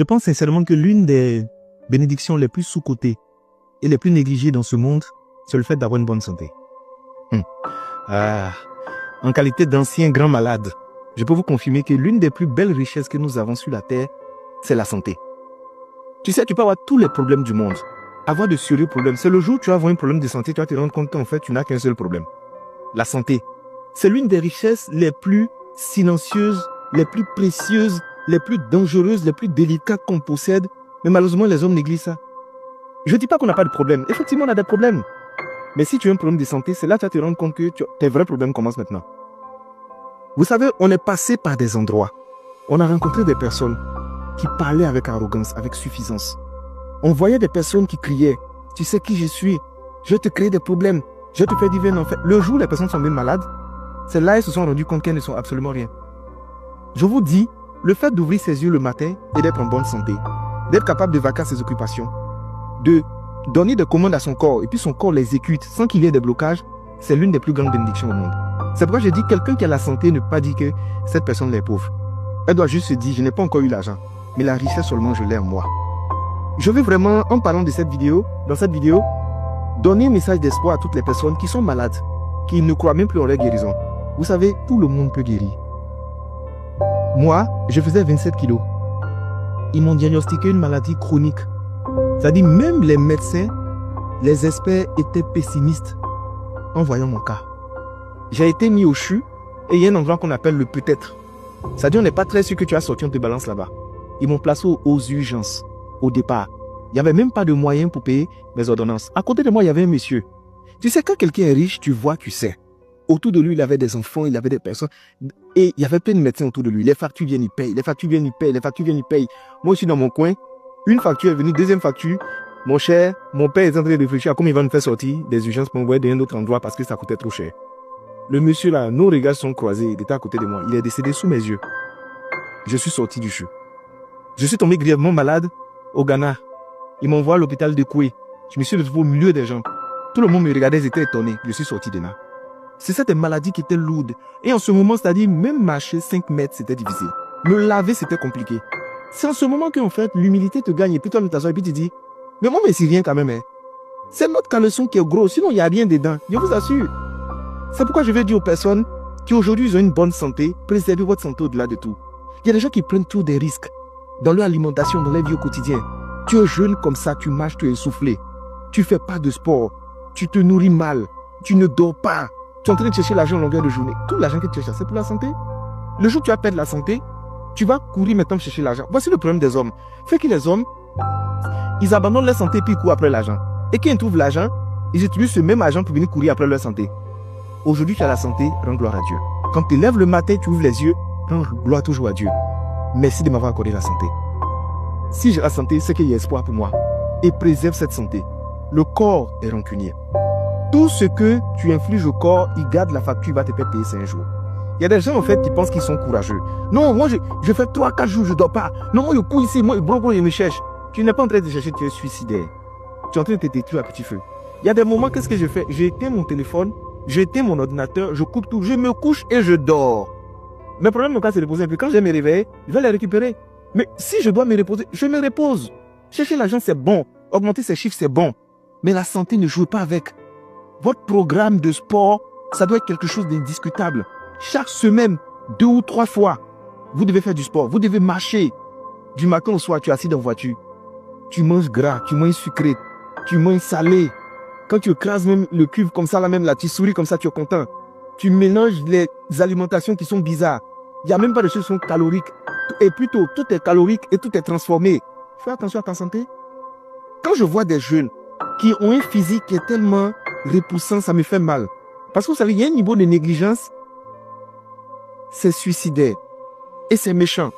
Je pense sincèrement que l'une des bénédictions les plus sous-cotées et les plus négligées dans ce monde, c'est le fait d'avoir une bonne santé. En qualité d'ancien grand malade, je peux vous confirmer que l'une des plus belles richesses que nous avons sur la terre, c'est la santé. Tu sais, tu peux avoir tous les problèmes du monde, avoir de sérieux problèmes. C'est le jour où tu vas avoir un problème de santé, tu vas te rendre compte qu'en fait, tu n'as qu'un seul problème. La santé. C'est l'une des richesses les plus silencieuses, les plus précieuses, les plus dangereuses, les plus délicates qu'on possède. Mais malheureusement, les hommes négligent ça. Je ne dis pas qu'on n'a pas de problème. Effectivement, on a des problèmes. Mais si tu as un problème de santé, c'est là que tu vas te rendre compte que tes vrais problèmes commencent maintenant. Vous savez, on est passé par des endroits. On a rencontré des personnes qui parlaient avec arrogance, avec suffisance. On voyait des personnes qui criaient, « Tu sais qui je suis? Je vais te créer des problèmes. Je vais te faire vivre un enfer. » Le jour où les personnes sont bien malades, c'est là qu'elles se sont rendues compte qu'elles ne sont absolument rien. Je vous dis, le fait d'ouvrir ses yeux le matin et d'être en bonne santé, d'être capable de vaquer à ses occupations, de donner des commandes à son corps et puis son corps l'exécute sans qu'il y ait des blocages, c'est l'une des plus grandes bénédictions au monde. C'est pourquoi je dis quelqu'un qui a la santé ne peut pas dire que cette personne est pauvre. Elle doit juste se dire, je n'ai pas encore eu l'argent, mais la richesse seulement je l'ai en moi. Je veux vraiment, en parlant de cette vidéo, dans cette vidéo, donner un message d'espoir à toutes les personnes qui sont malades, qui ne croient même plus en leur guérison. Vous savez, tout le monde peut guérir. Moi, je faisais 27 kilos. Ils m'ont diagnostiqué une maladie chronique. C'est-à-dire, même les médecins, les experts étaient pessimistes en voyant mon cas. J'ai été mis au CHU et il y a un endroit qu'on appelle le peut-être. C'est-à-dire, on n'est pas très sûr que tu vas sortir, on te balance là-bas. Ils m'ont placé aux urgences, au départ. Il n'y avait même pas de moyens pour payer mes ordonnances. À côté de moi, il y avait un monsieur. Tu sais, quand quelqu'un est riche, tu vois, tu sais. Autour de lui, il avait des enfants, il avait des personnes. Et il y avait plein de médecins autour de lui. Les factures viennent, ils payent. Les factures viennent, ils payent. Les factures viennent, ils payent. Moi, je suis dans mon coin. Une facture est venue, deuxième facture. Mon cher, mon père est en train de réfléchir à comment il va nous faire sortir des urgences pour m'envoyer dans un autre endroit parce que ça coûtait trop cher. Le monsieur là, nos regards sont croisés. Il était à côté de moi. Il est décédé sous mes yeux. Je suis sorti du CHU. Je suis tombé grièvement malade au Ghana. Ils m'envoient à l'hôpital de Koué. Je me suis retrouvé au milieu des gens. Tout le monde me regardait, ils étaient étonnés. Je suis sorti de là. C'est cette maladie qui était lourde. Et en ce moment, c'est-à-dire, même marcher 5 mètres, c'était difficile. Me laver, c'était compliqué. C'est en ce moment qu'en fait, l'humilité te gagne. Et puis toi, tu t'assois et puis tu dis, mais moi, mais c'est rien quand même. Hein. C'est notre caleçon qui est gros. Sinon, il n'y a rien dedans. Je vous assure. C'est pourquoi je vais dire aux personnes qui aujourd'hui ont une bonne santé, préservez votre santé au-delà de tout. Il y a des gens qui prennent toujours des risques dans leur alimentation, dans leur vie au quotidien. Tu es jeune comme ça, tu marches, tu es essoufflé. Tu fais pas de sport. Tu te nourris mal. Tu ne dors pas. Tu es en train de chercher l'argent en longueur de journée. Tout l'argent que tu cherches, c'est pour la santé. Le jour où tu vas perdre la santé, tu vas courir maintenant chercher l'argent. Voici le problème des hommes. Fait que les hommes, ils abandonnent leur santé puis ils courent après l'argent. Et quand ils trouvent l'argent, ils utilisent ce même argent pour venir courir après leur santé. Aujourd'hui, tu as la santé, rends gloire à Dieu. Quand tu lèves le matin, tu ouvres les yeux, rends gloire toujours à Dieu. Merci de m'avoir accordé la santé. Si j'ai la santé, c'est qu'il y a espoir pour moi. Et préserve cette santé. Le corps est rancunier. Tout ce que tu infliges au corps, il garde la facture, il va te faire payer 5 jours. Il y a des gens en fait qui pensent qu'ils sont courageux. Non, moi je fais 3-4 jours, je ne dors pas. Non, moi je cours ici, moi je me cherche. Tu n'es pas en train de chercher, tu es suicidaire. Tu es en train de te détruire à petit feu. Il y a des moments, qu'est-ce que je fais? J'éteins mon téléphone, j'éteins mon ordinateur, je coupe tout, je me couche et je dors. Mes problèmes, c'est de reposer un peu. Quand je vais me réveiller, je vais les récupérer. Mais si je dois me reposer, je me repose. Chercher l'argent, c'est bon. Augmenter ses chiffres, c'est bon. Mais la santé, ne joue pas avec. Votre programme de sport, ça doit être quelque chose d'indiscutable. Chaque semaine, 2 ou 3 fois, vous devez faire du sport. Vous devez marcher. Du matin au soir, tu es assis dans la voiture. Tu manges gras, tu manges sucré, tu manges salé. Quand tu écrases même le cube comme ça, là même là, tu souris comme ça, tu es content. Tu mélanges les alimentations qui sont bizarres. Il n'y a même pas de choses qui sont caloriques. Et plutôt, tout est calorique et tout est transformé. Fais attention à ta santé. Quand je vois des jeunes qui ont un physique qui est tellement repoussant, ça me fait mal. Parce que vous savez, il y a un niveau de négligence, c'est suicidaire. Et c'est méchant.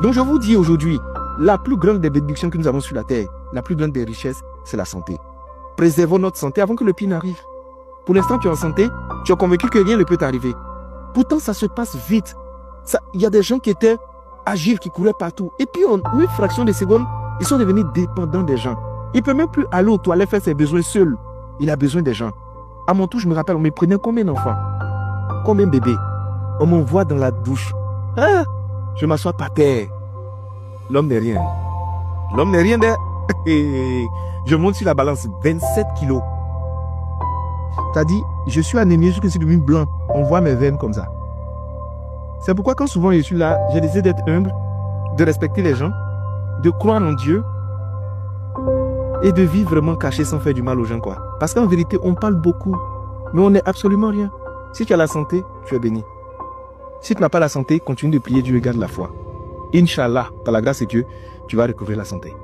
Donc je vous dis aujourd'hui, la plus grande des bénédictions que nous avons sur la terre, la plus grande des richesses, c'est la santé. Préservons notre santé avant que le pire n'arrive. Pour l'instant, tu es en santé, tu es convaincu que rien ne peut t'arriver. Pourtant, ça se passe vite. Il y a des gens qui étaient agiles, qui couraient partout. Et puis, en une fraction de seconde, ils sont devenus dépendants des gens. Il ne peut même plus aller aux toilettes faire ses besoins seul. Il a besoin des gens. À mon tour, je me rappelle, on me prenait combien d'enfants? Combien de bébés? On m'envoie dans la douche. Ah, je m'assois par terre. L'homme n'est rien. L'homme n'est rien d'air. Je monte sur la balance 27 kilos. T'as dit, je suis anémié, je suis devenu blanc. On voit mes veines comme ça. C'est pourquoi quand souvent je suis là, j'ai décidé d'être humble, de respecter les gens, de croire en Dieu et de vivre vraiment caché sans faire du mal aux gens, quoi. Parce qu'en vérité, on parle beaucoup, mais on n'est absolument rien. Si tu as la santé, tu es béni. Si tu n'as pas la santé, continue de prier, Dieu garde la foi. Inch'Allah, par la grâce de Dieu, tu vas recouvrir la santé.